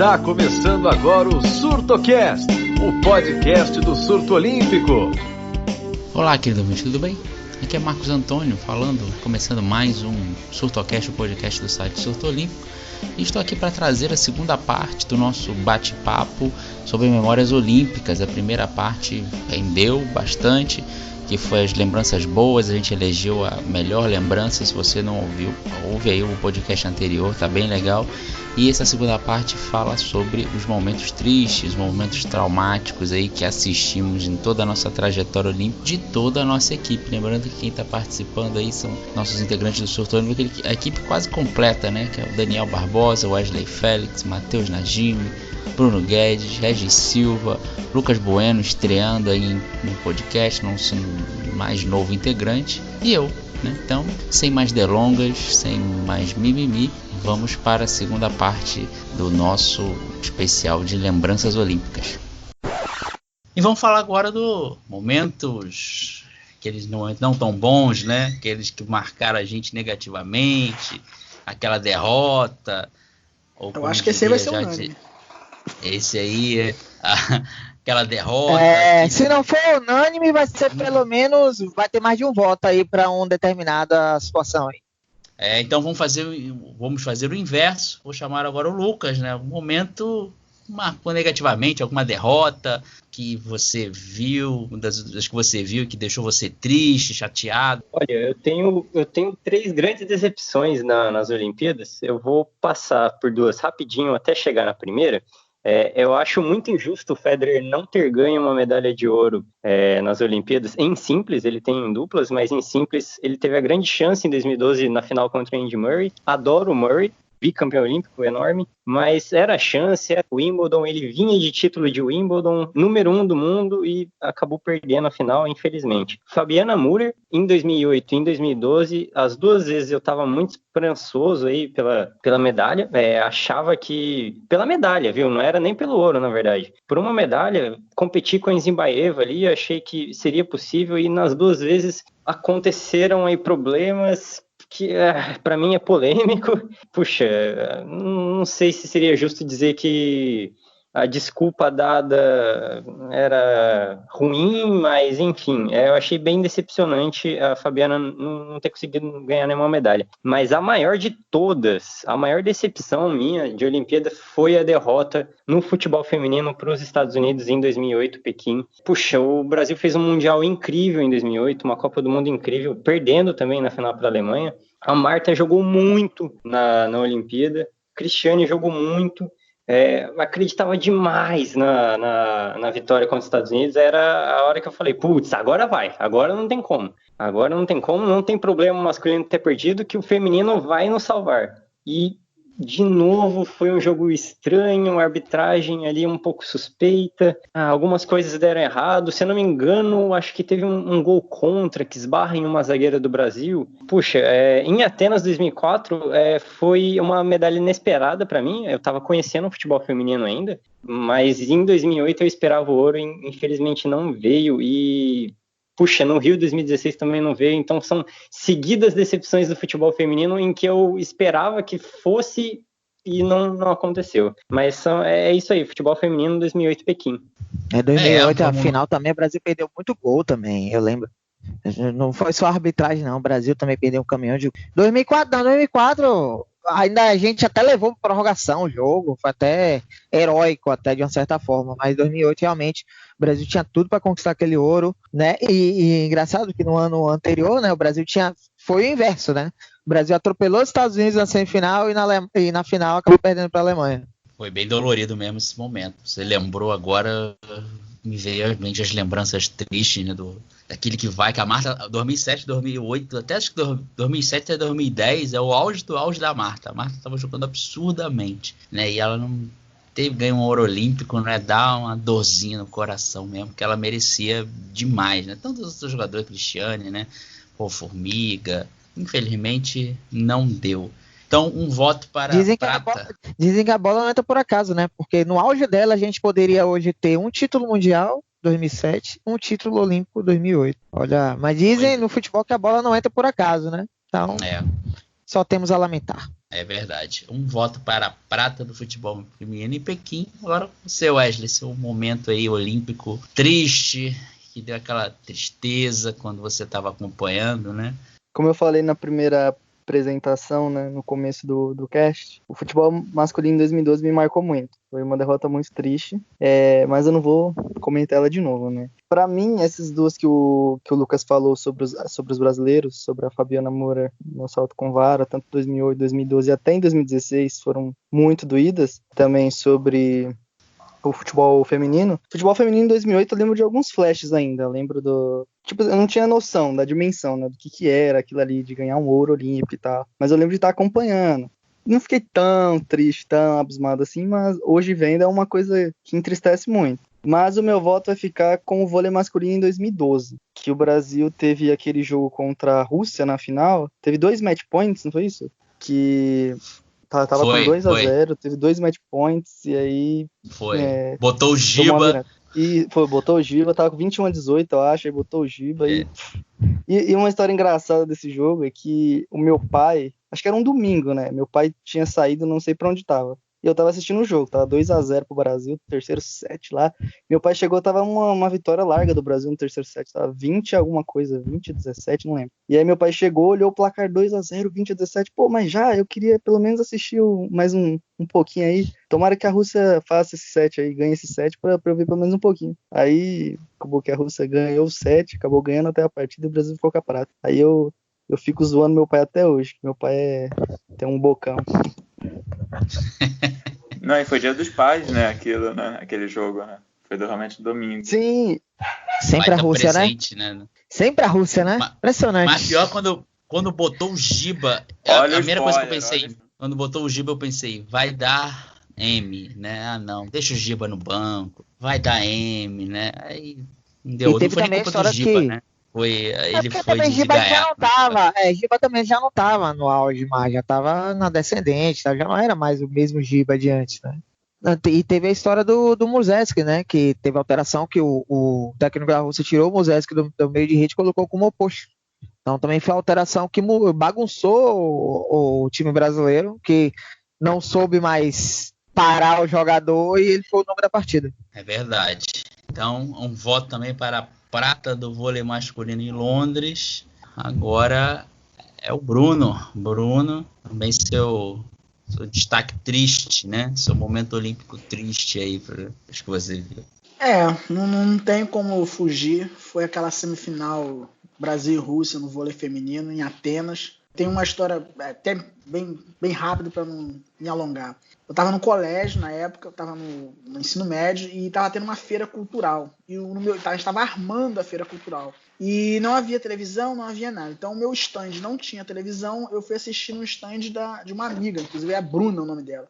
Está começando agora o SurtoCast, o podcast do Surto Olímpico. Olá, querido amigo, tudo bem? Aqui é Marcos Antônio falando, começando mais um SurtoCast, o podcast do site Surto Olímpico. E estou aqui para trazer a segunda parte do nosso bate-papo sobre memórias olímpicas. A primeira parte rendeu bastante, que foi as lembranças boas. A gente elegeu a melhor lembrança. Se você não ouviu, ouve aí o podcast anterior, tá bem legal. E essa segunda parte fala sobre os momentos tristes, momentos traumáticos aí que assistimos em toda a nossa trajetória olímpica de toda a nossa equipe. Lembrando que quem está participando aí são nossos integrantes do Surto Olímpico, a equipe quase completa, né? Que é o Daniel Barbosa, Wesley Félix, Matheus Najimi, Bruno Guedes, Regis Silva, Lucas Bueno estreando aí no podcast, não sendo o mais novo integrante, e eu, né? Então, sem mais delongas, sem mais mimimi, vamos para a segunda parte do nosso especial de lembranças olímpicas. E vamos falar agora do momentos, aqueles não tão bons, né? Aqueles que marcaram a gente negativamente, aquela derrota. Ou eu acho que esse aí vai ser unânime. Esse aí é aquela derrota. Se não for unânime, vai ser pelo menos, vai ter mais de um voto aí para uma determinada situação aí. Então vamos fazer o inverso. Vou chamar agora o Lucas, né? Um momento marcou negativamente, alguma derrota que você viu, das que você viu que deixou você triste, chateado. Olha, eu tenho 3 grandes decepções nas Olimpíadas. Eu vou passar por 2 rapidinho até chegar na primeira. Eu acho muito injusto o Federer não ter ganho uma medalha de ouro nas Olimpíadas. Em simples, ele tem em duplas, mas em simples ele teve a grande chance em 2012 na final contra o Andy Murray. Adoro o Murray, bicampeão olímpico enorme, mas era a chance, era o Wimbledon, ele vinha de título de Wimbledon, número 1 do mundo, e acabou perdendo a final, infelizmente. Fabiana Müller, em 2008 e em 2012, as 2 vezes eu estava muito esperançoso aí pela medalha, achava que, pela medalha, viu, não era nem pelo ouro, na verdade, por uma medalha, competi com a Zimbaeva ali, achei que seria possível, e nas 2 vezes aconteceram aí problemas que para mim é polêmico. Puxa, não sei se seria justo dizer que a desculpa dada era ruim, mas enfim, eu achei bem decepcionante a Fabiana não ter conseguido ganhar nenhuma medalha. Mas a maior de todas, a maior decepção minha de Olimpíada foi a derrota no futebol feminino para os Estados Unidos em 2008, Pequim. Puxa, o Brasil fez um Mundial incrível em 2008, uma Copa do Mundo incrível, perdendo também na final para a Alemanha. A Marta jogou muito na Olimpíada, Cristiane jogou muito, acreditava demais na vitória contra os Estados Unidos. Era a hora que eu falei, putz, agora vai, agora não tem como, não tem problema o masculino ter perdido, que o feminino vai nos salvar. E de novo foi um jogo estranho, a arbitragem ali um pouco suspeita, algumas coisas deram errado, se eu não me engano, acho que teve um gol contra que esbarra em uma zagueira do Brasil. Puxa, em Atenas 2004 foi uma medalha inesperada para mim, eu estava conhecendo o futebol feminino ainda, mas em 2008 eu esperava o ouro, infelizmente não veio. E puxa, no Rio 2016 também não veio, então são seguidas decepções do futebol feminino em que eu esperava que fosse e não aconteceu. Mas é isso aí, futebol feminino 2008 Pequim. 2008 a final também, o Brasil perdeu muito gol também, eu lembro. Não foi só a arbitragem não, o Brasil também perdeu um caminhão de... 2004 ainda a gente até levou para prorrogação o jogo, foi até heróico até de uma certa forma, mas 2008 realmente o Brasil tinha tudo para conquistar aquele ouro, né? E engraçado que no ano anterior, né, o Brasil foi o inverso, né? O Brasil atropelou os Estados Unidos na semifinal e na final acabou perdendo para a Alemanha. Foi bem dolorido mesmo esse momento. Você lembrou agora, me veio à mente as lembranças tristes, né, daquele que vai, que a Marta, 2007, 2008, até acho que 2007 até 2010 é o auge do auge da Marta. A Marta estava jogando absurdamente, né, e ela não ganhou um ouro olímpico, né, dá uma dorzinha no coração mesmo, que ela merecia demais, né, tanto os outros jogadores, Cristiane, né, Formiga, infelizmente não deu. Então, um voto para prata. Dizem que a bola não entra por acaso, né? Porque no auge dela a gente poderia hoje ter um título mundial 2007, um título olímpico 2008. Olha, mas dizem no futebol que a bola não entra por acaso, né? Então, só temos a lamentar. É verdade. Um voto para a prata do futebol feminino em Pequim. Agora você, Wesley, seu momento aí olímpico triste, que deu aquela tristeza quando você estava acompanhando, né? Como eu falei na primeira apresentação, né, no começo do cast, o futebol masculino em 2012 me marcou muito. Foi uma derrota muito triste, mas eu não vou comentar ela de novo, né? Para mim, essas duas que o Lucas falou sobre os brasileiros, sobre a Fabiana Moura no salto com vara, tanto em 2008, 2012 e até em 2016, foram muito doídas. Também sobre o futebol feminino. Futebol feminino em 2008 eu lembro de alguns flashes ainda. Eu lembro Tipo, eu não tinha noção da dimensão, né, do que era aquilo ali, de ganhar um ouro olímpico e tal. Mas eu lembro de estar acompanhando. Não fiquei tão triste, tão abismado assim, mas hoje vendo é uma coisa que entristece muito. Mas o meu voto vai ficar com o vôlei masculino em 2012, que o Brasil teve aquele jogo contra a Rússia na final. Teve 2 match points, não foi isso? Que tava com 2-0, teve 2 match points e aí... Foi. Botou o Giba. Botou o Giba, tava com 21-18, eu acho, aí botou o Giba. E uma história engraçada desse jogo é que o meu pai, acho que era um domingo, né? Meu pai tinha saído, não sei pra onde tava. E eu tava assistindo o jogo, tava 2-0 pro Brasil, terceiro set lá. Meu pai chegou, tava uma vitória larga do Brasil no terceiro set, tava 20 alguma coisa, 20-17, não lembro. E aí meu pai chegou, olhou o placar 2-0, 20-17, pô, mas já, eu queria pelo menos assistir mais um pouquinho aí. Tomara que a Rússia faça esse set aí, ganhe esse set pra eu ver pelo menos um pouquinho. Aí, acabou que a Rússia ganhou o set, acabou ganhando até a partida e o Brasil ficou com a prata. Aí eu fico zoando meu pai até hoje, que meu pai tem um bocão. Não, e foi Dia dos Pais, né? Aquilo, né? Aquele jogo, né? Foi realmente domingo. Sim. Sempre a Rússia, presente, né? Sempre a Rússia, né? Impressionante. Mas pior quando botou o Giba. A primeira coisa que eu pensei, quando botou o Giba, eu pensei, vai dar M, né? Ah, não, deixa o Giba no banco. Vai dar M, né? Aí não deu. Não foi nem culpa do Giba, né? Ele foi também Giba já não tava, Giba também já não tava no auge mais, já tava na descendente, já não era mais o mesmo Giba de antes, né? E teve a história do Muzeski, né? Que teve alteração que o técnico da Rússia tirou o Muzeski do meio de rede e colocou como oposto. Então também foi a alteração que bagunçou o time brasileiro, que não soube mais parar o jogador e ele foi o nome da partida. É verdade. Então, um voto também para a prata do vôlei masculino em Londres. Agora é o Bruno. Bruno, também seu destaque triste, né? Seu momento olímpico triste aí, acho que você viu. Não tem como fugir. Foi aquela semifinal Brasil e Rússia no vôlei feminino em Atenas. Tem uma história até bem rápida para não me alongar. Eu estava no colégio na época, eu estava no ensino médio e estava tendo uma feira cultural. E a gente estava armando a feira cultural. E não havia televisão, não havia nada. Então o meu stand não tinha televisão, eu fui assistir no stand de uma amiga, inclusive é a Bruna o nome dela.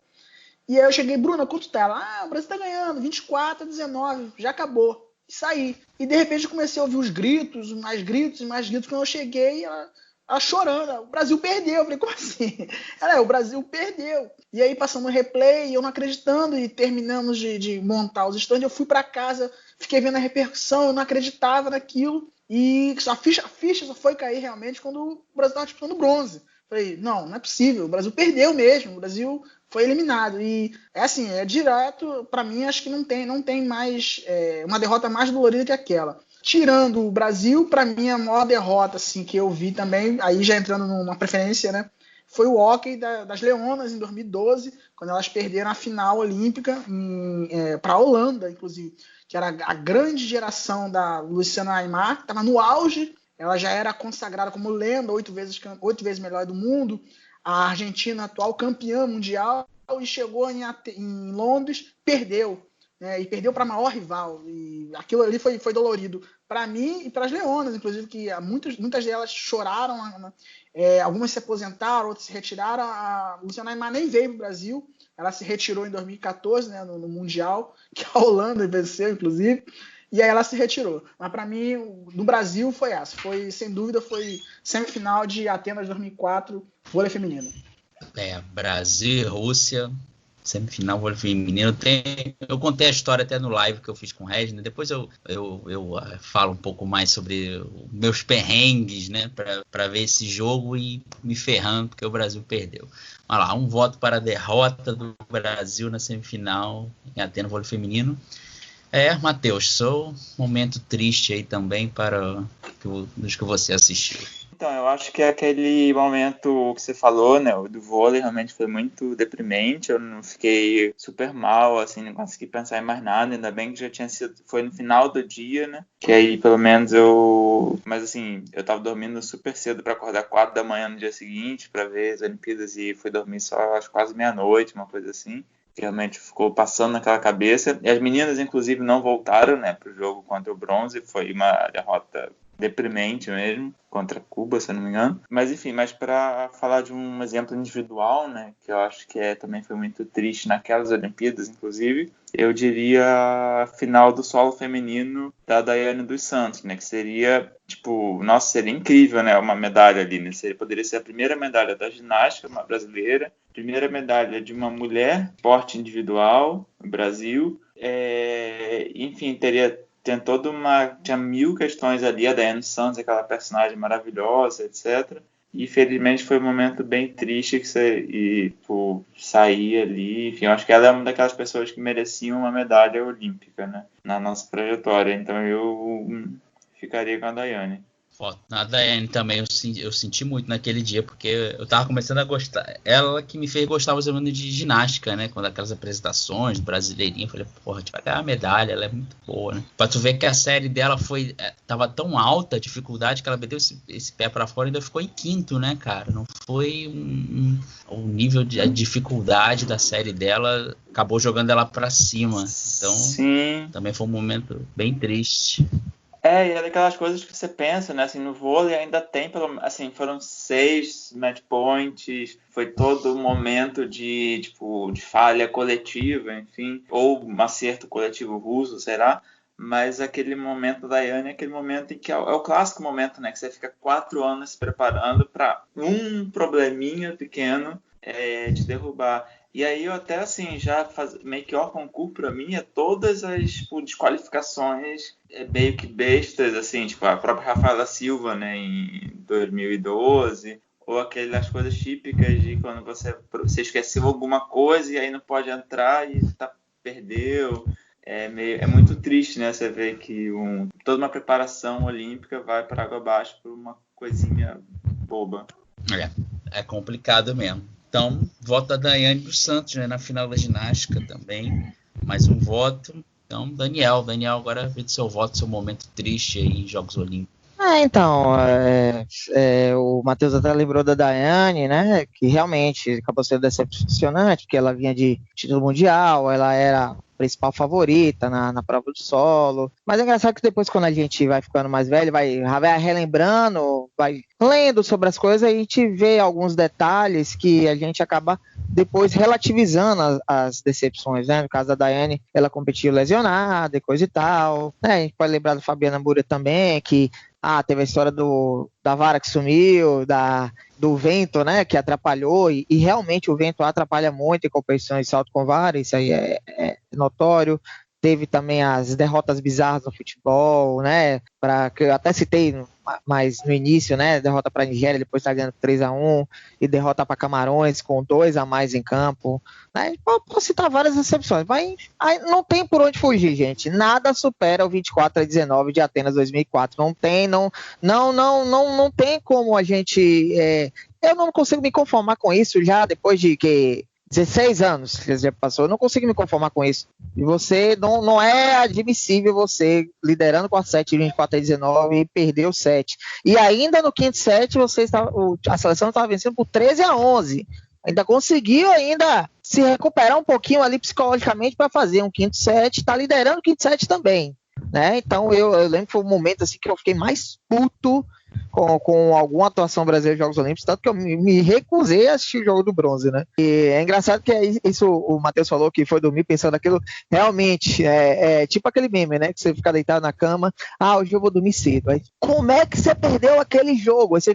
E aí eu cheguei, Bruna, quanto tá? Ela, o Brasil tá ganhando, 24-19, já acabou. E saí. E de repente eu comecei a ouvir os gritos, mais gritos e mais gritos. Quando eu cheguei, ela chorando, o Brasil perdeu. Eu falei, como assim? Ela, o Brasil perdeu. E aí passando o replay, eu não acreditando, e terminamos de montar os stands, eu fui para casa, fiquei vendo a repercussão, eu não acreditava naquilo, e a ficha só foi cair realmente quando o Brasil estava disputando bronze. Falei, não é possível, o Brasil perdeu mesmo, o Brasil foi eliminado. E é direto, para mim, acho que não tem mais uma derrota mais dolorida que aquela. Tirando o Brasil, para mim a maior derrota assim, que eu vi também, aí já entrando numa preferência, né, foi o hóquei das Leonas em 2012, quando elas perderam a final olímpica para a Holanda, inclusive, que era a grande geração da Luciana Aymar, que estava no auge, ela já era consagrada como lenda, 8 vezes melhor do mundo, a Argentina atual campeã mundial, e chegou em Londres, perdeu. E perdeu para a maior rival, e aquilo ali foi dolorido para mim e para as Leonas, inclusive, que muitas delas choraram, algumas se aposentaram, outras se retiraram. A Luciana Aymar nem veio para o Brasil, ela se retirou em 2014, né, no Mundial, que a Holanda venceu, inclusive, e aí ela se retirou. Mas para mim, no Brasil, foi essa, sem dúvida, foi semifinal de Atenas 2004, vôlei feminino. Brasil e Rússia semifinal vôlei feminino. Eu contei a história até no live que eu fiz com o Regina. Depois eu falo um pouco mais sobre meus perrengues, né, para ver esse jogo e me ferrando porque o Brasil perdeu. Olha lá, um voto para a derrota do Brasil na semifinal em Atenas vôlei feminino. Matheus, sou um momento triste aí também para dos que você assistiu. Então, eu acho que aquele momento que você falou, né, do vôlei, realmente foi muito deprimente. Eu não fiquei super mal, assim, não consegui pensar em mais nada. Ainda bem que já tinha sido, foi no final do dia, né, que aí pelo menos mas assim, eu tava dormindo super cedo para acordar 4 da manhã no dia seguinte para ver as Olimpíadas e fui dormir só acho quase meia-noite, uma coisa assim. Que realmente ficou passando naquela cabeça. E as meninas, inclusive, não voltaram, né, pro jogo contra o bronze. Foi uma derrota deprimente mesmo, contra Cuba, se eu não me engano. Mas enfim, para falar de um exemplo individual, né, que eu acho que também foi muito triste naquelas Olimpíadas, inclusive, eu diria a final do solo feminino da Daiane dos Santos, né, que seria, seria incrível, né, uma medalha ali, né, poderia ser a primeira medalha da ginástica brasileira, primeira medalha de uma mulher, esporte individual no Brasil, enfim, tinha 1000 questões ali, a Daiane Santos, aquela personagem maravilhosa, etc. E felizmente foi um momento bem triste sair ali. Enfim, eu acho que ela é uma daquelas pessoas que mereciam uma medalha olímpica, né, na nossa trajetória. Então eu ficaria com a Daiane. A Daiane também eu senti muito naquele dia, porque eu tava começando a gostar. Ela que me fez gostar mais ou menos de ginástica, né? Quando aquelas apresentações brasileirinha, eu falei, porra, a gente vai ganhar a medalha, ela é muito boa, né? Pra tu ver que a série dela tava tão alta a dificuldade que ela meteu esse pé pra fora e ainda ficou em quinto, né, cara? Não foi o nível de dificuldade da série dela, acabou jogando ela pra cima. Então, sim, também foi um momento bem triste. E é daquelas coisas que você pensa, né, assim, no vôlei ainda tem, foram 6 match points, foi todo um momento de falha coletiva, enfim, ou um acerto coletivo russo, será? Mas aquele momento da Daiane é aquele momento em que é o clássico momento, né, que você fica 4 anos se preparando para um probleminha pequeno te derrubar. E aí eu até, assim, meio que concurso pra mim todas as desqualificações meio que bestas, assim, a própria Rafaela Silva, né, em 2012, ou aquelas coisas típicas de quando você esqueceu alguma coisa e aí não pode entrar e perdeu. É muito triste, né, você ver que toda uma preparação olímpica vai para água abaixo por uma coisinha boba. É complicado mesmo. Então, voto da Daiane dos Santos, né, na final da ginástica também. Mais um voto. Então, Daniel, agora vê seu voto, seu momento triste aí em Jogos Olímpicos. O Matheus até lembrou da Daiane, né, que realmente acabou sendo decepcionante, porque ela vinha de título mundial, ela era a principal favorita na prova do solo, mas é engraçado que depois, quando a gente vai ficando mais velho, vai relembrando, vai lendo sobre as coisas, a gente vê alguns detalhes que a gente acaba depois relativizando as decepções, né? No caso da Daiane, ela competiu lesionada e coisa e tal, né? A gente pode lembrar da Fabiana Bura também, que teve a história da vara que sumiu, do vento, né, que atrapalhou, e realmente o vento atrapalha muito em competições de salto com vara, isso aí é notório. Teve também as derrotas bizarras no futebol, né, que eu até citei mais no início, né, derrota para a Nigéria, depois está ganhando 3-1, e derrota para Camarões com 2 a mais em campo, né, posso citar várias exceções, mas não tem por onde fugir, gente, nada supera o 24-19 de Atenas 2004, não tem como a gente, eu não consigo me conformar com isso já depois de 16 anos que já passou, eu não consigo me conformar com isso. E você, não é admissível você liderando com a 7, 24-19 e perder o 7. E ainda no quinto set, a seleção estava vencendo por 13-11. Ainda conseguiu se recuperar um pouquinho ali psicologicamente para fazer um quinto set, está liderando o quinto set também, né? Então eu lembro que foi um momento assim que eu fiquei mais puto com alguma atuação brasileira nos Jogos Olímpicos, tanto que eu me recusei a assistir o jogo do bronze, né? E é engraçado que isso o Matheus falou, que foi dormir pensando aquilo, realmente, tipo aquele meme, né? Que você fica deitado na cama, hoje eu vou dormir cedo. Aí, como é que você perdeu aquele jogo? Aí você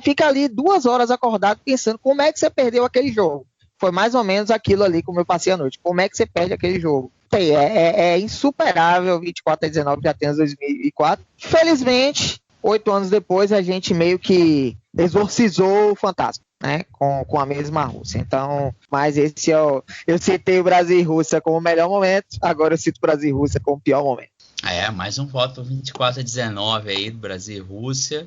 fica ali 2 horas acordado pensando, como é que você perdeu aquele jogo? foi mais ou menos aquilo ali como eu passei a noite. Como é que você perde aquele jogo? É insuperável 24-19 de Atenas 2004. Felizmente, 8 anos depois, a gente meio que exorcizou o fantasma, né? Com a mesma Rússia. Então, mas esse eu citei o Brasil e Rússia como o melhor momento, agora eu cito o Brasil e Rússia como o pior momento. Mais um voto 24-19 aí do Brasil e Rússia.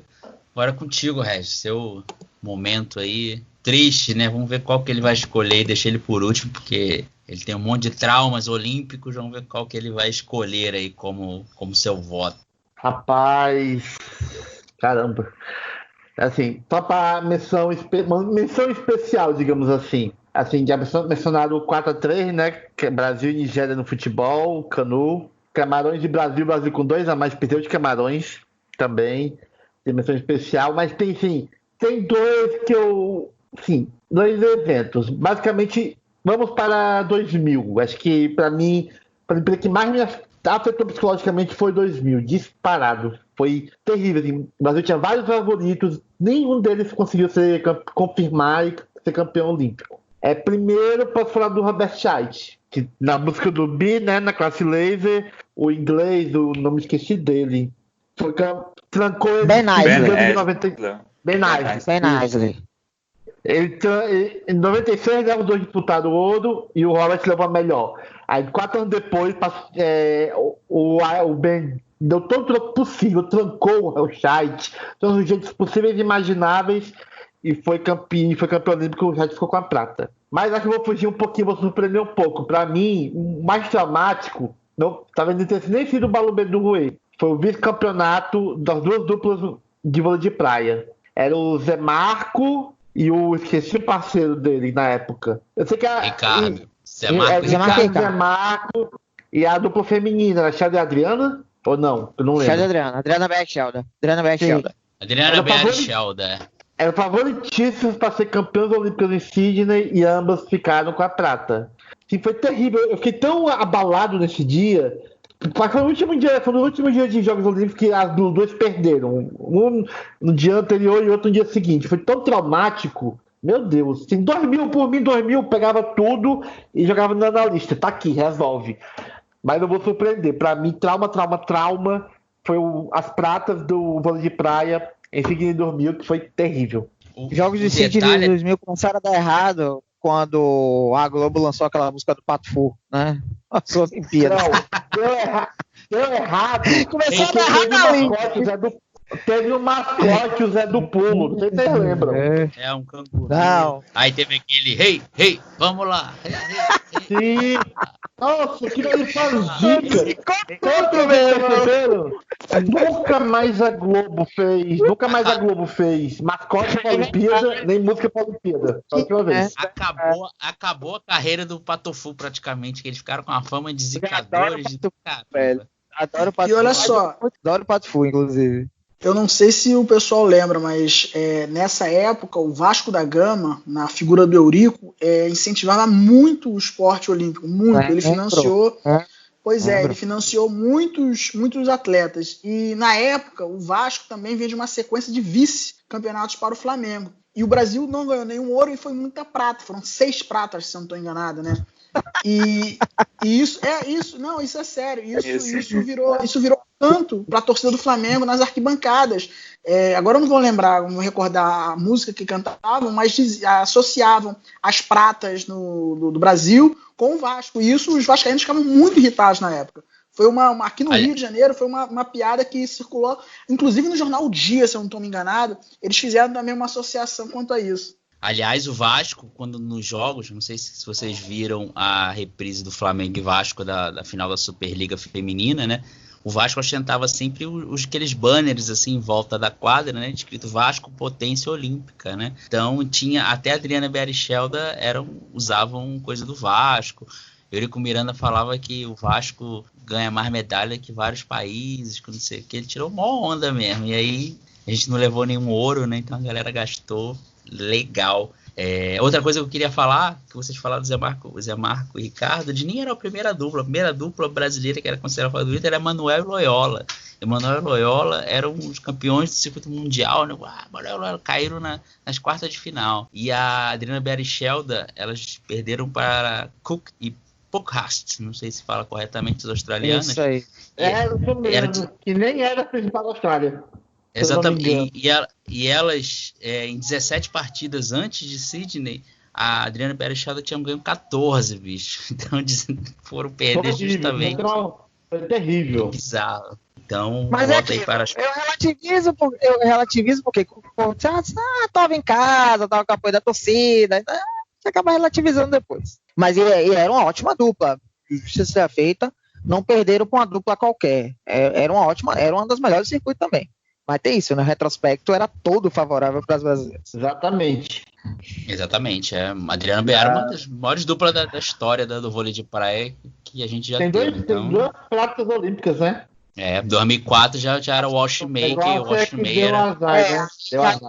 Agora contigo, Regis, seu momento aí triste, né? Vamos ver qual que ele vai escolher e deixar ele por último, porque ele tem um monte de traumas olímpicos. Vamos ver qual que ele vai escolher aí como seu voto. Rapaz, caramba. Assim, só para menção especial, digamos assim. Assim, já mencionaram o 4-3, né? Que é Brasil e Nigéria no futebol, Canu. Camarões de Brasil com 2-2, perdeu de Camarões também. Tem menção especial, mas tem dois que dois eventos. Basicamente, vamos para 2000. Acho que, para mim, que mais me afetou psicologicamente foi 2000, disparado. Foi terrível. Assim. O Brasil tinha vários favoritos, nenhum deles conseguiu confirmar e ser campeão olímpico. Primeiro, posso falar do Robert Scheidt, que na busca do bi, né, na classe laser, o inglês, o nome esqueci dele, trancou ele Ben Isley. Em 96, os dois disputaram o ouro e o Robert levou a melhor. Aí, 4 anos depois, o Ben deu todo o troco possível, trancou o Scheidt, todos os jeitos possíveis e imagináveis, e foi campeão olímpico. O Scheidt ficou com a prata. Mas acho que eu vou fugir um pouquinho, vou surpreender um pouco. Para mim, o mais traumático, talvez não tenha nem sido o Balubê do Rui, foi o vice-campeonato das duas duplas de vôlei de praia. Era o Zé Marco e esqueci o parceiro dele na época. Eu sei que Ricardo. Zé Marco e a dupla feminina, era Xelda e Adriana? Ou não? Eu não lembro. Xelda e Adriana. Adriana Berchelda. Adriana Berchelda. Eram favoritíssimos para ser campeões olímpicos em Sydney e ambas ficaram com a prata. Foi terrível. Eu fiquei tão abalado nesse dia. Foi no último dia de Jogos Olímpicos que as duas perderam. Um no dia anterior e outro no dia seguinte. Foi tão traumático. Meu Deus. Assim, 2000, pegava tudo e jogava na lista. Tá aqui, resolve. Mas eu vou surpreender. Para mim, trauma foi as pratas do vôlei de praia em Sydney 2000, que foi terrível. Jogos de Sydney 2000 começaram a dar errado quando a Globo lançou aquela música do Pato Fu, né? Passou a Olimpíada. Deu errado. Começou a dar errado na Olimpíada. Teve um mascote, o Zé do Pulo. Não sei se vocês lembram. É um canguru. Não. Aí teve aquele, hey, vamos lá. Sim. Nossa, que ele faz dica. Nunca mais a Globo fez mascote pra Olimpíada, nem música pra Olimpíada. Só que uma vez. Acabou a carreira do Patofu praticamente, que eles ficaram com a fama de zicadores. Adoro o Pato Fu. E olha só. Adoro o Pato Fu, inclusive. Eu não sei se o pessoal lembra, mas nessa época o Vasco da Gama, na figura do Eurico, incentivava muito o esporte olímpico, muito. Ele financiou, ele financiou muitos atletas. E na época o Vasco também vinha de uma sequência de vice-campeonatos para o Flamengo. E o Brasil não ganhou nenhum ouro e foi muita prata. Foram 6 pratas, se eu não estou enganado, né? E isso é sério. Isso virou tanto para a torcida do Flamengo nas arquibancadas. Agora eu não vou lembrar, não vou recordar a música que cantavam, mas associavam as pratas do Brasil com o Vasco. E isso os vascaínos ficavam muito irritados na época. Foi aqui no Rio de Janeiro, foi uma piada que circulou, inclusive no jornal O Dia, se eu não estou me enganado, eles fizeram também uma associação quanto a isso. Aliás, o Vasco, quando nos jogos, não sei se vocês viram a reprise do Flamengo e Vasco da final da Superliga Feminina, né? O Vasco ostentava sempre aqueles banners assim em volta da quadra, né? Escrito Vasco Potência Olímpica, né? Então tinha até a Adriana Berchelda usavam coisa do Vasco. Eurico Miranda falava que o Vasco ganha mais medalha que vários países, que não sei o que. Ele tirou mó onda mesmo. E aí a gente não levou nenhum ouro, né? Então a galera gastou legal. Outra coisa que eu queria falar, que vocês falaram do Zé Marco e Ricardo, de nem era a primeira dupla brasileira que era considerada favorita era Manuel e Loyola. Emanuel e Loyola eram os campeões do circuito mundial, né? Manuel e Loyola caíram nas quartas de final. E a Adriana Berichelda, elas perderam para Cook e Pokhast, não sei se fala corretamente, os australianos. Isso aí. Que nem era a principal da Austrália. Exatamente. E elas, em 17 partidas antes de Sydney, a Adriana Berichelda tinha ganho 14, bicho. Então foram perder justamente. Foi terrível. Bizarro. Então, mas volta aí para as... eu relativizo porque tava em casa, tava com o apoio da torcida, então, você acaba relativizando depois. Mas era uma ótima dupla, justiça feita, não perderam para uma dupla qualquer. Era uma das melhores do circuito também. Mas tem isso, no retrospecto era todo favorável para as brasileiras. Exatamente. A Adriana Berichelda era uma das maiores duplas da história do vôlei de praia que a gente já tem teve. Tem duas pratas olímpicas, né? 2004 já era o Watchmaker. No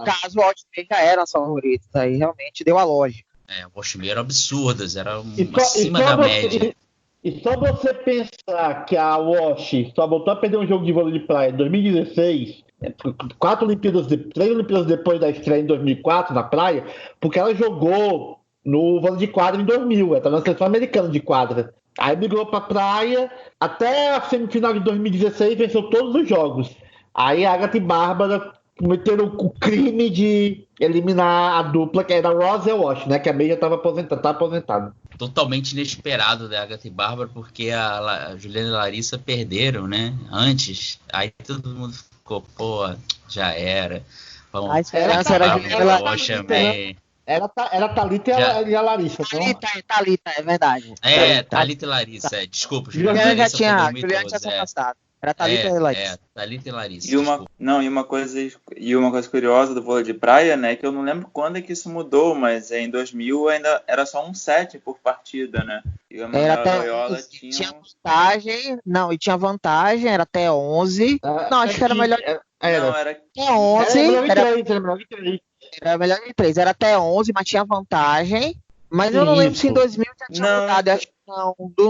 caso, o Watchmaker já era as favoritas. Aí realmente deu a lógica. O Watchmaker era absurdas, era acima da média. E só você pensar que a Wash só voltou a perder um jogo de vôlei de praia em 2016, 3 Olimpíadas depois da estreia em 2004 na praia, porque ela jogou no vôlei de quadra em 2000, ela estava na seleção americana de quadra. Aí migrou para praia, até a semifinal de 2016 venceu todos os jogos. Aí a Agatha e Bárbara cometeram o crime de eliminar a dupla, que era a Rosa e a Wash, né? Que a Meia estava aposentada. Totalmente inesperado da Agatha e Bárbara, porque a Juliana e a Larissa perderam, né? Antes. Aí todo mundo ficou, já era. Vamos, a esperança era a Juliana e a Larissa. Era Thalita e a Larissa. Thalita, é verdade. Thalita e Larissa, desculpa. Juliana já tinha se afastado. Era Thalita e Larissa. Thalita e Larissa. E uma coisa curiosa do vôlei de praia, né? Que eu não lembro quando é que isso mudou, mas em 2000 ainda era só um set por partida, né? E a Loyola tinha vantagem. Não, e tinha vantagem, era até 11. Acho que era melhor. Era até 11. Era melhor de 3. Era até 11, mas tinha vantagem. Mas eu não lembro se em 2000 já tinha mudado. Eu acho que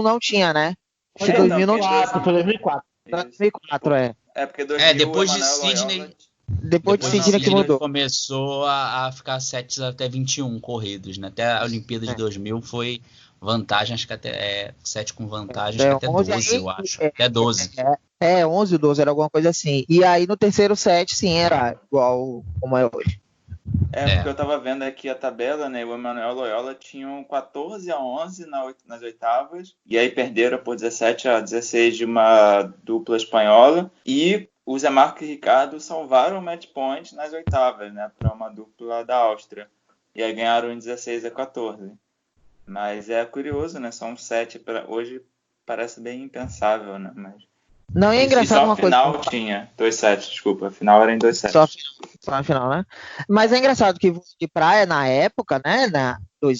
não tinha, né? Acho que 2000 não tinha. Foi 2004. 2004, porque 2000, depois de Sydney. Depois de Sydney que mudou. Começou a ficar sets até 21 corridos, né? Até a Olimpíada de 2000 foi vantagem, acho que até 7 com vantagem, acho que até 12, aí, eu acho. Até 12. 11 ou 12, era alguma coisa assim. E aí no terceiro set, sim, era igual como é hoje. Porque eu tava vendo aqui a tabela, né? O Emanuel e Loyola tinham 14-11 nas oitavas, e aí perderam por 17-16 de uma dupla espanhola, e o Zé Marco e Ricardo salvaram o match point nas oitavas, né? Para uma dupla da Áustria, e aí ganharam em 16-14. Mas é curioso, né? Só um set, hoje parece bem impensável, né? Mas... Não, é engraçado uma coisa. A final tinha 2 sets, desculpa. A final era em 2 sets. Só a final, né? Mas é engraçado que de praia, na época, né?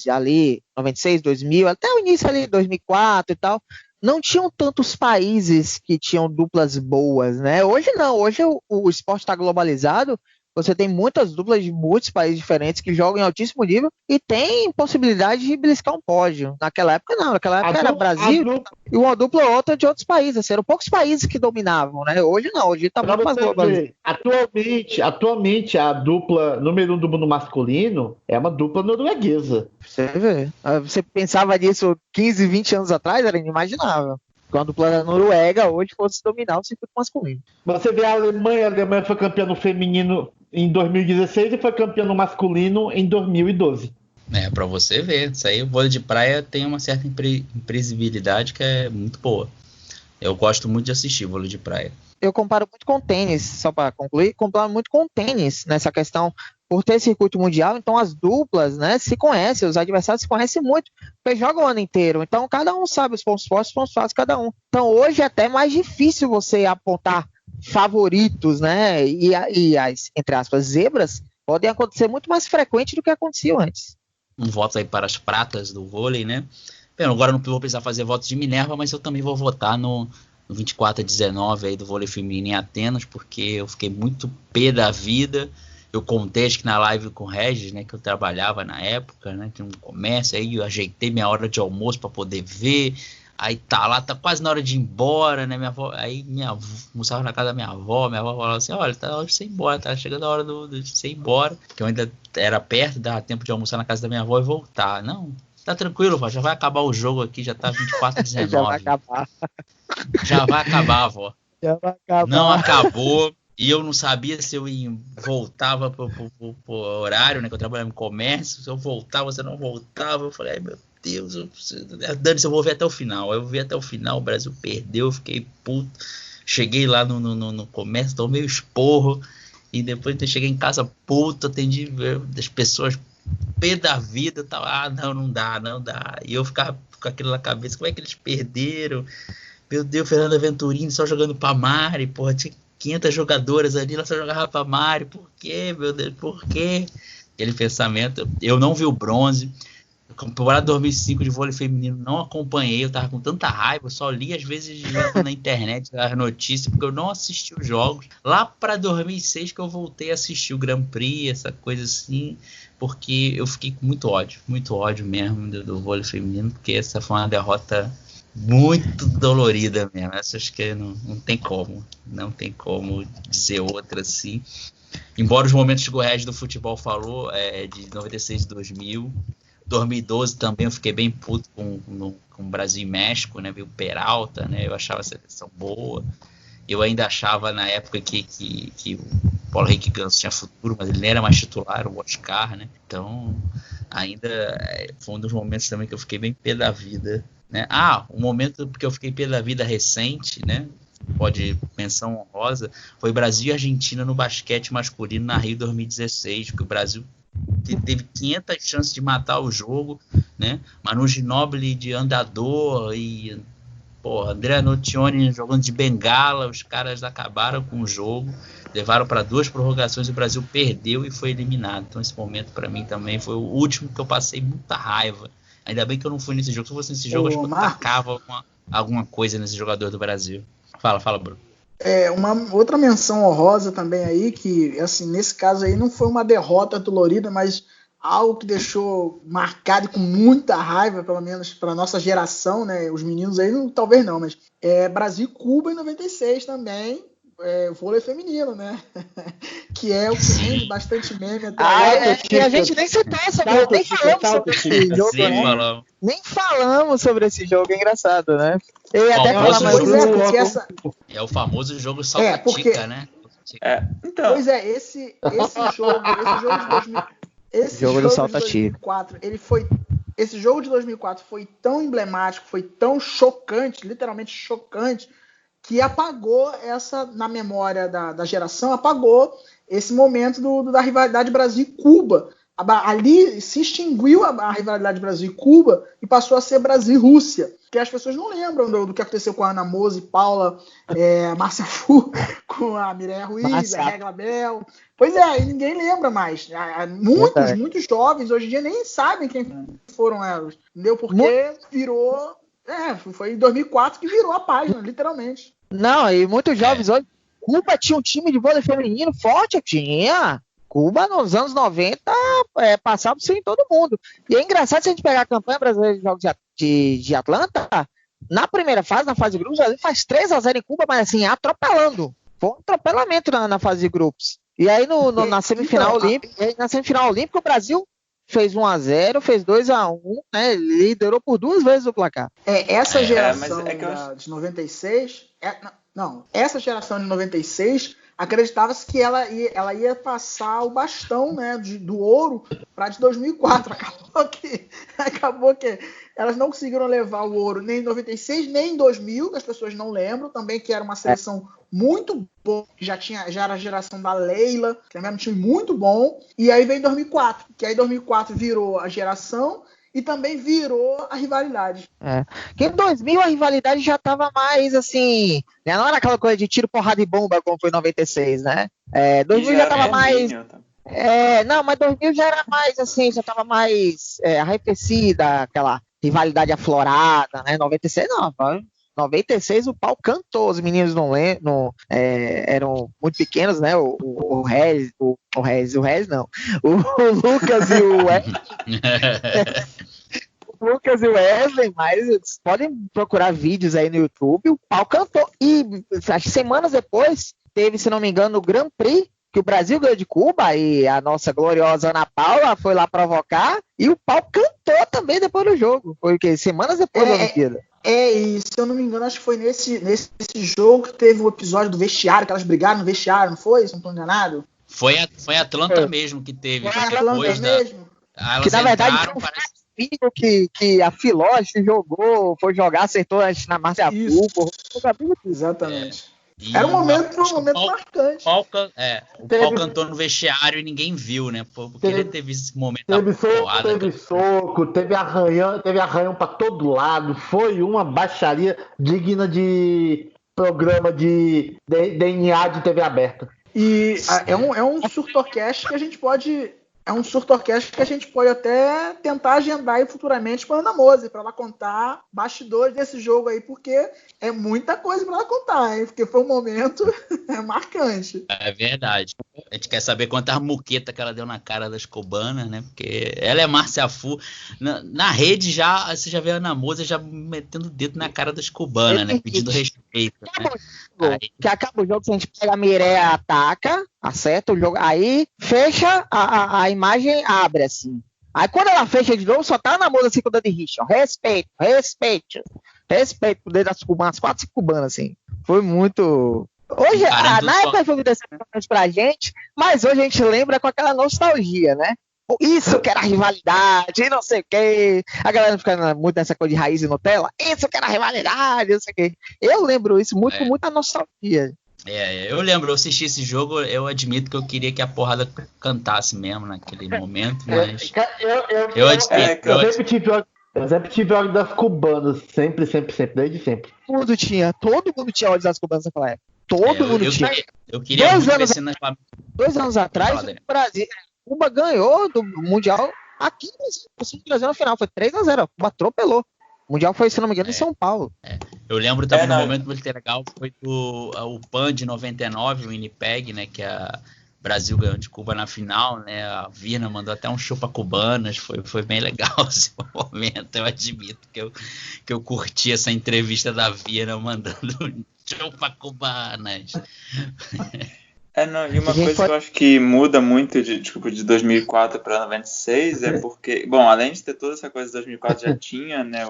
Ali, 96, 2000, até o início ali, 2004 e tal, não tinham tantos países que tinham duplas boas, né? Hoje não. Hoje o esporte está globalizado. Você tem muitas duplas de muitos países diferentes que jogam em altíssimo nível e tem possibilidade de beliscar um pódio. Naquela época não, naquela época era Brasil e uma dupla ou outra de outros países. Eram poucos países que dominavam, né? Hoje não, hoje está muito mais globalizado. Atualmente a dupla número 1 do mundo masculino é uma dupla norueguesa. Você vê. Você pensava nisso 15, 20 anos atrás, era inimaginável. Quando a dupla da Noruega hoje fosse dominar o circuito masculino. Você vê a Alemanha foi campeã no feminino em 2016 e foi campeã no masculino em 2012. Pra você ver, isso aí o vôlei de praia tem uma certa imprevisibilidade que é muito boa. Eu gosto muito de assistir vôlei de praia. Eu comparo muito com o tênis, só para concluir, comparo muito com o tênis nessa questão, por ter circuito mundial, então as duplas, né, se conhecem, os adversários se conhecem muito, porque jogam o ano inteiro, então cada um sabe os pontos fortes, os pontos fracos de cada um. Então hoje é até mais difícil você apontar favoritos, né, e as, entre aspas, zebras, podem acontecer muito mais frequente do que aconteciam antes. Um voto aí para as pratas do vôlei, né? Bem, agora não vou precisar fazer votos de Minerva, mas eu também vou votar no 24-19 aí do vôlei feminino em Atenas, porque eu fiquei muito pé da vida eu contei, acho que na live com o Regis, né, que eu trabalhava na época, né, tinha um comércio, aí eu ajeitei minha hora de almoço para poder ver, aí tá quase na hora de ir embora, né, minha avó, almoçava na casa da minha avó falava assim, olha, tá na hora de você ir embora, tá chegando a hora de você ir embora, que eu ainda era perto, dava tempo de almoçar na casa da minha avó e voltar. Não, tá tranquilo, vó, já vai acabar o jogo aqui, já tá 24-19. Já vai acabar. Já vai acabar, vó. Já vai acabar. Não acabou. E eu não sabia se eu voltava pro horário, né? Que eu trabalhava em comércio. Se eu voltava, se eu não voltava. Eu falei, ai meu Deus, Dani, eu vou ver até o final. Eu vi até o final, o Brasil perdeu, eu fiquei puto. Cheguei lá no comércio, tomei o esporro. E depois eu cheguei em casa puto, atendi as pessoas pé da vida. Tava, não dá. E eu ficava com aquilo na cabeça, como é que eles perderam? Meu Deus, Fernanda Venturini só jogando pra Mari, porra, tinha 500 jogadoras ali, ela só jogava pra Mari, por quê, meu Deus, por quê? Aquele pensamento, eu não vi o bronze, a temporada 2005 de vôlei feminino não acompanhei, eu tava com tanta raiva, eu só li às vezes na internet as notícias, porque eu não assisti os jogos, lá pra 2006 que eu voltei a assistir o Grand Prix, essa coisa assim, porque eu fiquei com muito ódio mesmo do vôlei feminino, porque essa foi uma derrota muito dolorida mesmo. Essa acho que não tem como dizer outra assim. Embora os momentos que o Regis do futebol falou, de 96 e 2000, 2012 também eu fiquei bem puto com Brasil e México, né? Viu Peralta, né? Eu achava a seleção boa. Eu ainda achava na época que o Paulo Henrique Ganso tinha futuro, mas ele nem era mais titular, o Oscar, né? Então, ainda foi um dos momentos também que eu fiquei bem pé da vida, né? Um momento que eu fiquei pé da vida recente, né? Pode menção honrosa, foi Brasil e Argentina no basquete masculino na Rio 2016, que o Brasil teve 500 chances de matar o jogo, né? Manu Ginóbili de andador e Andrea Nocioni jogando de bengala, os caras acabaram com o jogo, levaram para 2 prorrogações e o Brasil perdeu e foi eliminado. Então esse momento para mim também foi o último que eu passei muita raiva. Ainda bem que eu não fui nesse jogo. Se eu fosse nesse jogo, acho que eu tacava alguma coisa nesse jogador do Brasil. Fala, Bruno. Uma outra menção honrosa também aí, que assim, nesse caso aí não foi uma derrota dolorida, mas algo que deixou marcado com muita raiva, pelo menos para nossa geração, né? Os meninos aí talvez não, mas Brasil e Cuba em 96 também, vôlei feminino, né? Que é o que rende bastante meme até agora. E a gente nem citou esse jogo, nem falamos sobre esse jogo. Sim, nem falamos sobre esse jogo, é engraçado, né? Eu ia até falar mais É o famoso jogo saltatica, né? Então. Pois esse jogo de 2004, esse jogo de 2004 foi tão emblemático, foi tão chocante, literalmente chocante, que apagou na memória da geração, apagou esse momento da rivalidade Brasil e Cuba. Ali se extinguiu a rivalidade Brasil e Cuba e passou a ser Brasil e Rússia, que as pessoas não lembram do que aconteceu com a Ana Mose, Paula, Márcia Fu, com a Mireia Ruiz, a Regla Bel. Pois e ninguém lembra mais. Muitos jovens hoje em dia nem sabem quem foram elas, entendeu? Porque virou... foi em 2004 que virou a página, literalmente. Não, e muitos jovens hoje... Cuba tinha um time de vôlei feminino forte, tinha... Cuba, nos anos 90, passava por cima de todo mundo. E é engraçado se a gente pegar a campanha brasileira de jogos de Atlanta, na primeira fase, na fase de grupos, ele faz 3-0 em Cuba, mas assim, atropelando. Foi um atropelamento na fase de grupos. E aí na semifinal olímpica, o Brasil fez 1-0, fez 2-1, né? Liderou por 2 vezes o placar. Essa geração de 96... essa geração de 96... acreditava-se que ela ia passar o bastão, né, do ouro para de 2004. Acabou que elas não conseguiram levar o ouro nem em 96, nem em 2000, que as pessoas não lembram. Também que era uma seleção muito boa, que já era a geração da Leila, que era um time muito bom. E aí veio 2004, que aí 2004 virou a geração e também virou a rivalidade. Que em 2000 a rivalidade já estava mais assim, né? Não era aquela coisa de tiro, porrada e bomba como foi em 96, né? 2000 já estava mais... mas 2000 já era mais assim, já estava mais arrefecida, aquela rivalidade aflorada, né? 96 não, 96 o pau cantou, os meninos eram muito pequenos, né? O Regis não. O Lucas e o Lucas e o Wesley, mas vocês podem procurar vídeos aí no YouTube, o pau cantou. E acho que semanas depois, teve, se não me engano, o Grand Prix, que o Brasil ganhou de Cuba, e a nossa gloriosa Ana Paula foi lá provocar, e o pau cantou também depois do jogo. Foi o quê? Semanas depois da Olimpíada. E se eu não me engano, acho que foi nesse jogo que teve o episódio do vestiário, que elas brigaram no vestiário, não foi? Se não estou enganado. Foi Atlanta mesmo que teve. Foi Atlanta mesmo. Elas que na verdade entraram, foi que a Filoche jogou, foi jogar, acertou na Márcia Fu. Exatamente. Era um momento marcante. O pau cantou no vestiário e ninguém viu, né? Porque ele teve esse momento. Teve soco, teve arranhão pra todo lado. Foi uma baixaria digna de programa de DNA de TV aberta. E é um surtocast que a gente pode. É um surtocast que a gente pode até tentar agendar aí futuramente com a Ana Mose, para ela contar bastidores desse jogo aí, porque é muita coisa para ela contar, hein? Porque foi um momento marcante. É verdade. A gente quer saber quantas muquetas que ela deu na cara das cubanas, né? Porque ela é Márcia Fu. Na rede já, você já vê a Ana Mose já metendo o dedo na cara das cubanas, né? Pedindo respeito. Que acaba o jogo, se a gente pega a Mireia, ataca, acerta o jogo, aí fecha a imagem, abre assim. Aí quando ela fecha de novo, só tá na moça assim com o dedo de rixa. Respeito por dedo das cubanas, 4, 5 cubanas assim. Foi muito. Hoje, na época foi decepcionante pra gente, mas hoje a gente lembra com aquela nostalgia, né? Isso que era rivalidade, não sei o quê. A galera fica muito nessa coisa de raiz e Nutella. Isso que era rivalidade, não sei o quê. Eu lembro isso muito com muita nostalgia. Eu lembro, eu assisti esse jogo, eu admito que eu queria que a porrada cantasse mesmo naquele momento, mas... Eu sempre tive ódio das cubanas, sempre, desde sempre. Todo mundo tinha ódio das cubanas naquela época. Todo mundo tinha. Eu queria muito ver se 2 anos atrás, o Brasil... Cuba ganhou do Mundial aqui no Brasil na final, foi 3-0, Cuba atropelou. O Mundial foi, se não me engano, em São Paulo. Eu lembro também no momento muito legal, foi o PAN de 99, o Winnipeg, né, que a Brasil ganhou de Cuba na final, né, a Vina mandou até um chupa cubanas, foi bem legal esse momento, eu admito que eu curti essa entrevista da Vina mandando chupa cubanas. E uma coisa que eu acho que muda muito de 2004 para 96 é porque, bom, além de ter toda essa coisa de 2004 já tinha, né,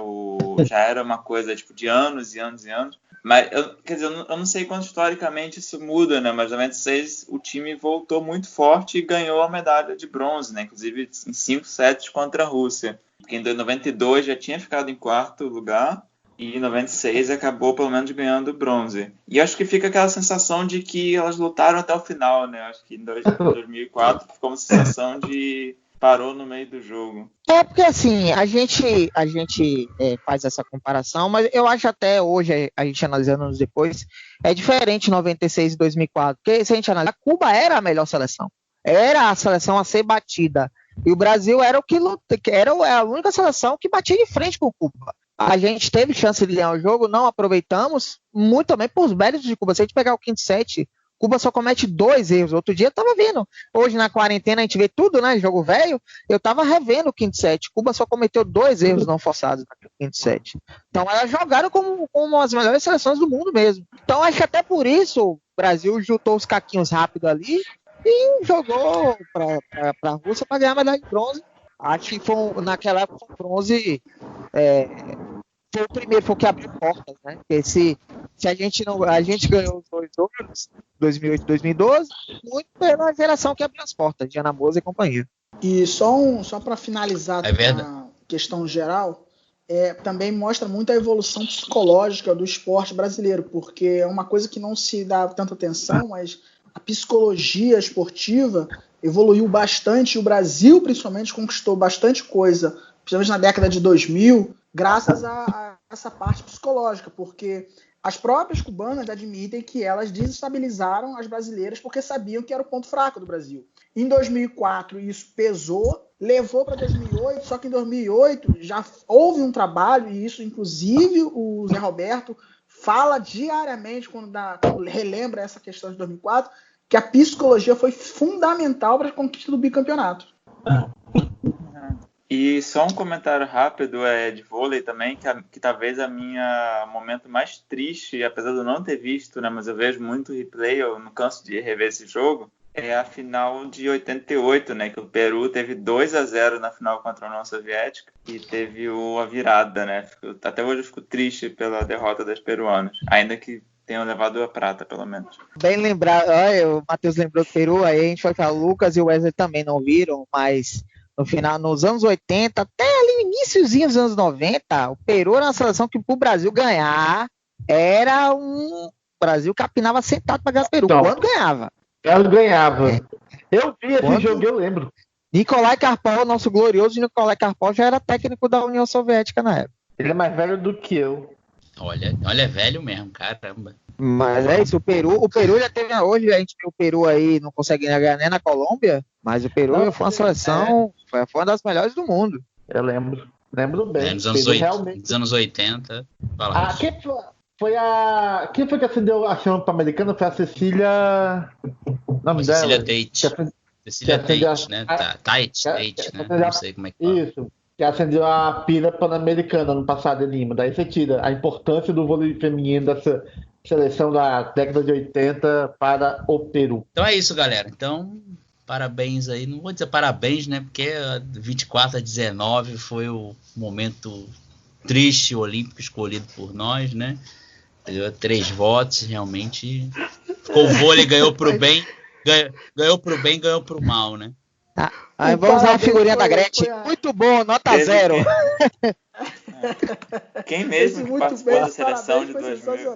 já era uma coisa tipo de anos e anos e anos, mas eu não sei quanto historicamente isso muda, né, mas em 96 o time voltou muito forte e ganhou a medalha de bronze, né, inclusive em 5 sets contra a Rússia, porque em 92 já tinha ficado em 4º lugar. E em 96 acabou pelo menos ganhando bronze. E acho que fica aquela sensação de que elas lutaram até o final, né? Acho que em 2004 ficou uma sensação de parou no meio do jogo. Porque assim, a gente faz essa comparação, mas eu acho até hoje, a gente analisando anos depois, é diferente 96 e 2004. Porque se a gente analisar, Cuba era a melhor seleção. Era a seleção a ser batida. E o Brasil era a única seleção que batia de frente com Cuba. A gente teve chance de ganhar o jogo, não aproveitamos, muito também por os méritos de Cuba. Se a gente pegar o quinto set, Cuba só comete 2 erros. Outro dia eu tava vendo. Hoje na quarentena a gente vê tudo, né? Jogo velho. Eu tava revendo o quinto set. Cuba só cometeu 2 erros não forçados no quinto set. Então elas jogaram como as melhores seleções do mundo mesmo. Então acho que até por isso o Brasil juntou os caquinhos rápido ali e jogou pra Rússia para ganhar a medalha de bronze. Acho que naquela época o bronze foi o primeiro, foi o que abriu portas, né? Porque se a gente ganhou os 2 ouros, 2008 e 2012, muito pela geração que abriu as portas, de Ana Mose e companhia. E só para finalizar a questão geral, também mostra muito a evolução psicológica do esporte brasileiro, porque é uma coisa que não se dá tanta atenção, mas a psicologia esportiva evoluiu bastante, e o Brasil principalmente conquistou bastante coisa, principalmente na década de 2000, graças a essa parte psicológica, porque As próprias cubanas admitem que elas desestabilizaram as brasileiras porque sabiam que era o ponto fraco do Brasil. Em 2004 isso pesou, levou para 2008, só que em 2008 já houve um trabalho, e isso inclusive o Zé Roberto fala diariamente quando relembra essa questão de 2004, que a psicologia foi fundamental para a conquista do bicampeonato. E só um comentário rápido de vôlei também, que talvez a minha momento mais triste, apesar de eu não ter visto, né, mas eu vejo muito replay, eu não canso de rever esse jogo, é a final de 88, né, que o Peru teve 2-0 na final contra a União Soviética e teve a virada, né? Até hoje eu fico triste pela derrota das peruanas, ainda que tenham levado a prata, pelo menos. Bem lembrado, o Matheus lembrou do Peru, aí a gente foi falar, o Lucas e o Wesley também não viram, mas no final, nos anos 80, até ali iniciozinho dos anos 90, o Peru era uma seleção que pro Brasil ganhar, o Brasil capinava sentado para ganhar o Peru, então, quando ganhava. Ela ganhava. Eu vi esse jogo, eu lembro. Nicolai Karpov, nosso glorioso Nicolai Karpov, já era técnico da União Soviética na época. Ele é mais velho do que eu. Olha, é velho mesmo, caramba. Mas é isso, o Peru já teve, hoje a gente vê o Peru aí, não consegue ganhar nem na Colômbia, mas o Peru foi uma seleção, foi uma das melhores do mundo. Eu lembro bem. Nos anos 80. Quem foi que acendeu a chama americana? Foi a Cecília... Cecília Tate. Cecília Tate, né? Tate, né? Não sei como é que fala. Isso. Que acendeu a pira pan-americana no passado em Lima. Daí você tira a importância do vôlei feminino dessa seleção da década de 80 para o Peru. Então é isso, galera. Então, parabéns aí. Não vou dizer parabéns, né? Porque 24-19 foi o momento triste olímpico escolhido por nós, né? Ganhou 3 votos, realmente. O vôlei ganhou pro bem, ganhou pro bem, ganhou pro mal, né? Aí vamos usar a figurinha da Gretchen. Muito bom, nota 0. Quem mesmo que participou da seleção de 2000?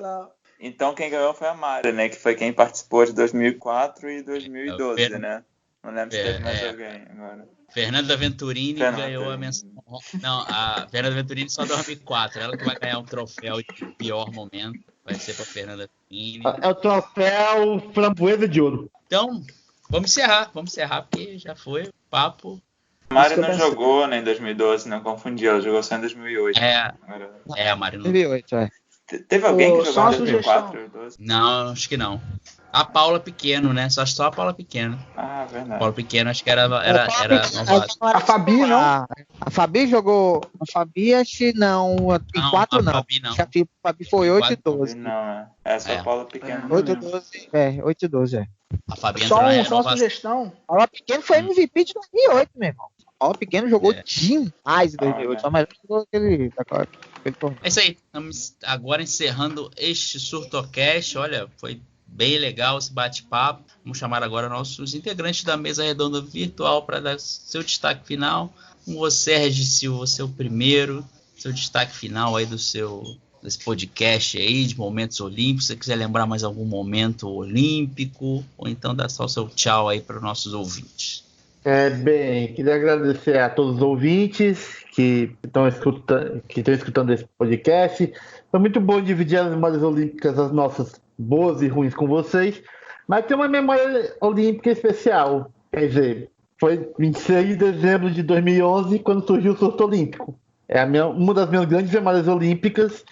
Então quem ganhou foi a Mari, né? Que foi quem participou de 2004 e 2012, né? Não lembro se teve mais alguém agora. Fernanda Venturini ganhou a menção. Não, a Fernanda Venturini só 2004. Ela que vai ganhar um troféu de pior momento. Vai ser pra Fernanda Venturini. É o troféu Framboesa de Ouro. Então, vamos encerrar, porque já foi o papo. A Mari não jogou, né, em 2012, não confundi, ela jogou só em 2008. A Mari não. 2008, Teve alguém que jogou em 2004? 12? Não, acho que não. A Paula Pequeno, né? Só a Paula Pequeno. Ah, verdade. A Paula Pequeno, acho que era novata. A Fabi, não? A Fabi jogou. A Fabi, acho que não. Em 4 não. Fabi, não. Acho que a Fabi foi 8 e 12. Não, é só a Paula Pequeno. 8 e 12. 8 e 12, A Fabi só uma sugestão. A Paula Pequeno foi MVP de 2008, meu irmão. A Paula Pequeno jogou demais em 2008. Só mais jogou aquele torneio. É isso aí. Estamos agora encerrando este SurtoCast. Olha, foi bem legal esse bate-papo. Vamos chamar agora nossos integrantes da mesa redonda virtual para dar seu destaque final. Com você, Regis Silva, seu primeiro, seu destaque final aí desse podcast aí de momentos olímpicos. Se você quiser lembrar mais algum momento olímpico, ou então dá só o seu tchau aí para os nossos ouvintes. Bem, queria agradecer a todos os ouvintes que estão escutando esse podcast. Foi muito bom dividir as memórias olímpicas, as nossas boas e ruins com vocês, mas tem uma memória olímpica especial. Quer dizer, foi 26 de dezembro de 2011 quando surgiu o surto olímpico. É uma das minhas grandes memórias olímpicas.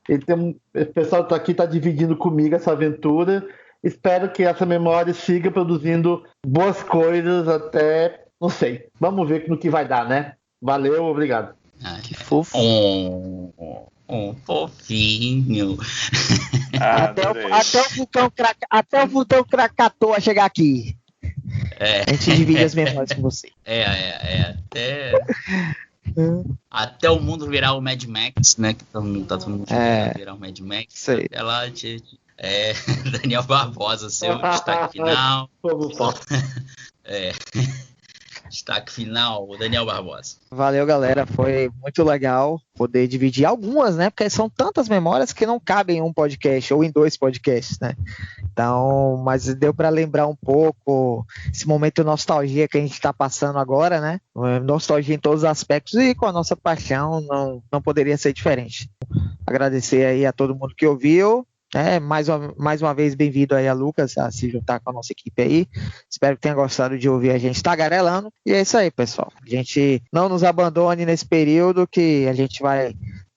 O pessoal aqui está dividindo comigo essa aventura. Espero que essa memória siga produzindo boas coisas até, não sei. Vamos ver no que vai dar, né? Valeu, obrigado. Que fofo. Fofinho. Até o vulcão Krakatoa chegar aqui. A gente divide as memórias com você. Até o mundo virar o Mad Max, né? Que tá todo mundo virar o Mad Max. Sei. Até lá, Daniel Barbosa, seu destaque final. Destaque final, o Daniel Barbosa. Valeu, galera. Foi muito legal poder dividir algumas, né? Porque são tantas memórias que não cabem em um podcast ou em 2 podcasts, né? Então, mas deu para lembrar um pouco esse momento de nostalgia que a gente está passando agora, né? Nostalgia em todos os aspectos e com a nossa paixão não poderia ser diferente. Agradecer aí a todo mundo que ouviu. Mais uma vez, bem-vindo aí a Lucas a se juntar com a nossa equipe aí. Espero que tenha gostado de ouvir a gente tagarelando. E é isso aí, pessoal. A gente não nos abandone nesse período, que a gente vai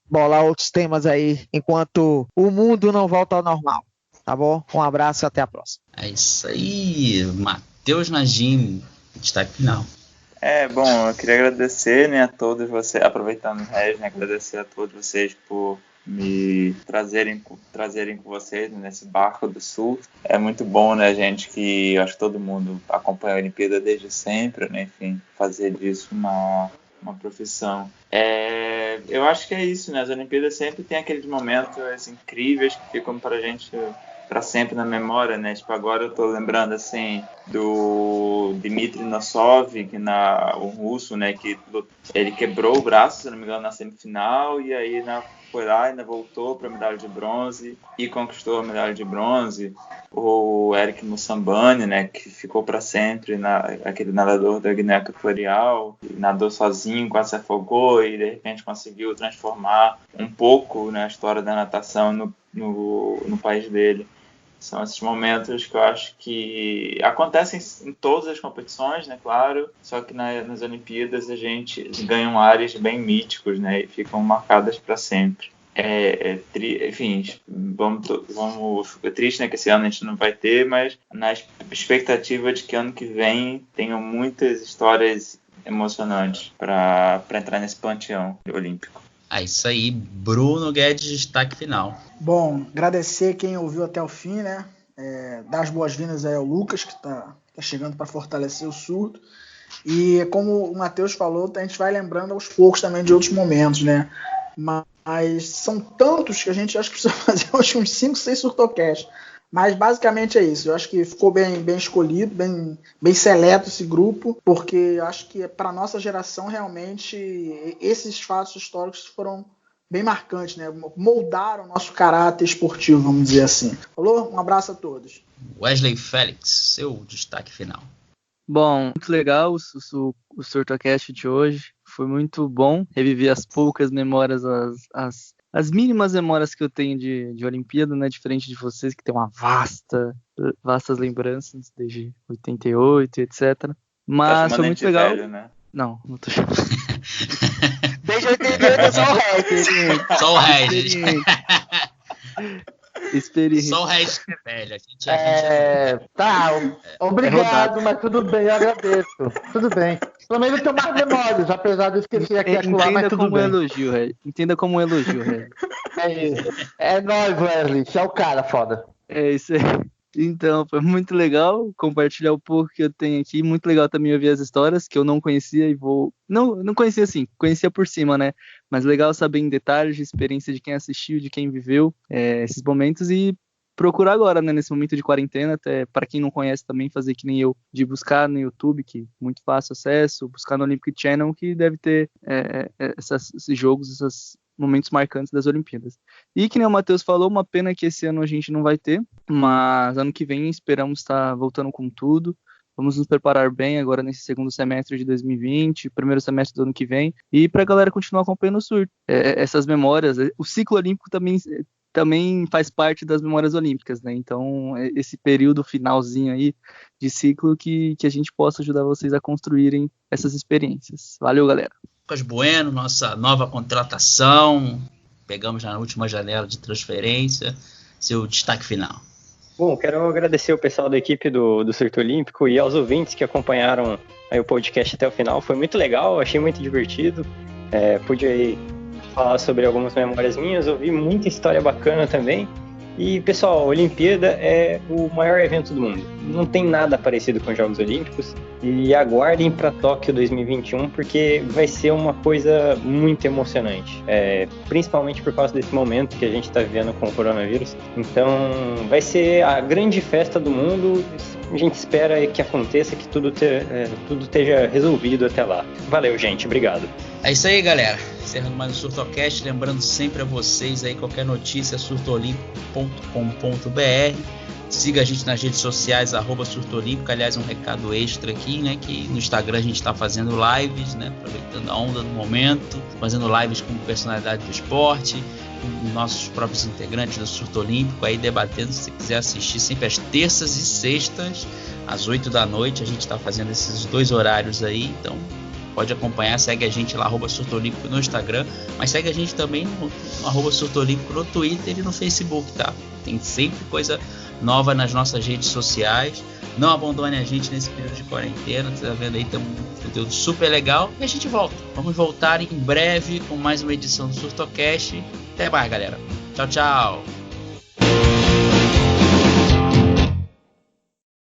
bolar outros temas aí enquanto o mundo não volta ao normal. Tá bom? Um abraço e até a próxima. É isso aí, Matheus Najim, destaque final. Bom, eu queria agradecer, né, a todos vocês, aproveitando o Regis, né, agradecer a todos vocês por me trazerem com vocês nesse barco do Sul. É muito bom, né, gente, que eu acho que todo mundo acompanha a Olimpíada desde sempre, né, enfim, fazer disso uma profissão. Eu acho que é isso, né, as Olimpíadas sempre tem aqueles momentos incríveis que ficam pra gente para sempre na memória, né? Tipo, agora eu tô lembrando, assim, do Dmitry Nosov, o russo, né? Que ele quebrou o braço, se não me engano, na semifinal, e aí foi lá, ainda voltou para a medalha de bronze e conquistou a medalha de bronze. O Eric Moussambani, né? Que ficou para sempre, aquele nadador da Guiné Equatorial, nadou sozinho, quase se afogou e de repente conseguiu transformar um pouco, né, a história da natação no país dele. São esses momentos que eu acho que acontecem em todas as competições, né, claro, só que nas Olimpíadas a gente ganha áreas bem míticos, né, e ficam marcadas para sempre. Enfim, é triste, né, que esse ano a gente não vai ter, mas na expectativa de que ano que vem tenham muitas histórias emocionantes para entrar nesse panteão olímpico. É isso aí, Bruno Guedes, destaque final. Bom, agradecer quem ouviu até o fim, né? Dar as boas-vindas aí ao Lucas, que tá chegando para fortalecer o surto. E como o Matheus falou, a gente vai lembrando aos poucos também de outros momentos, né? Mas são tantos que a gente acho que precisa fazer uns 5, 6 surtocasts. Mas basicamente é isso. Eu acho que ficou bem escolhido, bem seleto esse grupo, porque eu acho que para a nossa geração realmente esses fatos históricos foram bem marcantes, né? Moldaram o nosso caráter esportivo, vamos dizer assim. Falou? Um abraço a todos. Wesley Félix, seu destaque final. Bom, muito legal o Surtocast de hoje. Foi muito bom reviver as poucas memórias, as mínimas memórias que eu tenho de Olimpíada, né? Diferente de vocês, que tem uma vastas lembranças desde 88, etc. Mas foi muito legal. Velho, né? Não tô chamando. Desde 88 eu sou o Regis. Só o Regis. Experiência. Só o Regis que é velho. Tá, obrigado, mas tudo bem, eu agradeço. Tudo bem. Pelo menos eu tenho mais memórias, apesar de esquecer aqui acolá, mas tudo bem. Entenda como um elogio, Regis. É isso. É nóis, Wesley. Você é o cara, foda. É isso aí. Então, foi muito legal compartilhar o pouco que eu tenho aqui. Muito legal também ouvir as histórias que eu não conhecia e vou... Não conhecia assim, conhecia por cima, né? Mas legal saber em detalhes de experiência de quem assistiu, de quem viveu esses momentos e procurar agora, né? Nesse momento de quarentena, até para quem não conhece também, fazer que nem eu, de buscar no YouTube, que muito fácil acesso, buscar no Olympic Channel, que deve ter esses jogos, esses momentos marcantes das Olimpíadas. E que nem o Matheus falou, uma pena que esse ano a gente não vai ter, mas ano que vem esperamos estar voltando com tudo. Vamos nos preparar bem agora nesse segundo semestre de 2020, primeiro semestre do ano que vem, e para a galera continuar acompanhando o surto. Essas memórias, o ciclo olímpico também faz parte das memórias olímpicas, né? Então, esse período finalzinho aí de ciclo que a gente possa ajudar vocês a construírem essas experiências. Valeu, galera! Lucas Bueno, nossa nova contratação, pegamos na última janela de transferência, seu destaque final. Bom, quero agradecer o pessoal da equipe do Surto Olímpico e aos ouvintes que acompanharam aí o podcast até o final, foi muito legal, achei muito divertido, pude aí falar sobre algumas memórias minhas, ouvi muita história bacana também. E, pessoal, a Olimpíada é o maior evento do mundo. Não tem nada parecido com os Jogos Olímpicos. E aguardem para Tóquio 2021, porque vai ser uma coisa muito emocionante. Principalmente por causa desse momento que a gente está vivendo com o coronavírus. Então, vai ser a grande festa do mundo. A gente espera que aconteça, que tudo esteja resolvido até lá. Valeu, gente. Obrigado. É isso aí, galera. Encerrando mais um Surtocast, lembrando sempre a vocês aí, qualquer notícia, surtoolímpico.com.br. Siga a gente nas redes sociais, @surtoolímpico. Aliás, um recado extra aqui, né, que no Instagram a gente está fazendo lives, né, aproveitando a onda do momento, fazendo lives com personalidade do esporte. com nossos próprios integrantes do Surto Olímpico aí debatendo. Se você quiser assistir, sempre às terças e sextas, às 8 da noite, a gente está fazendo esses 2 horários aí, então pode acompanhar, segue a gente lá, @Surto Olímpico no Instagram, mas segue a gente também no @Surto Olímpico no Twitter e no Facebook, tá? Tem sempre coisa nova nas nossas redes sociais. Não abandone a gente nesse período de quarentena, você tá vendo aí, tem um conteúdo super legal. E a gente volta. Vamos voltar em breve com mais uma edição do SurtoCast. Até mais, galera. Tchau, tchau.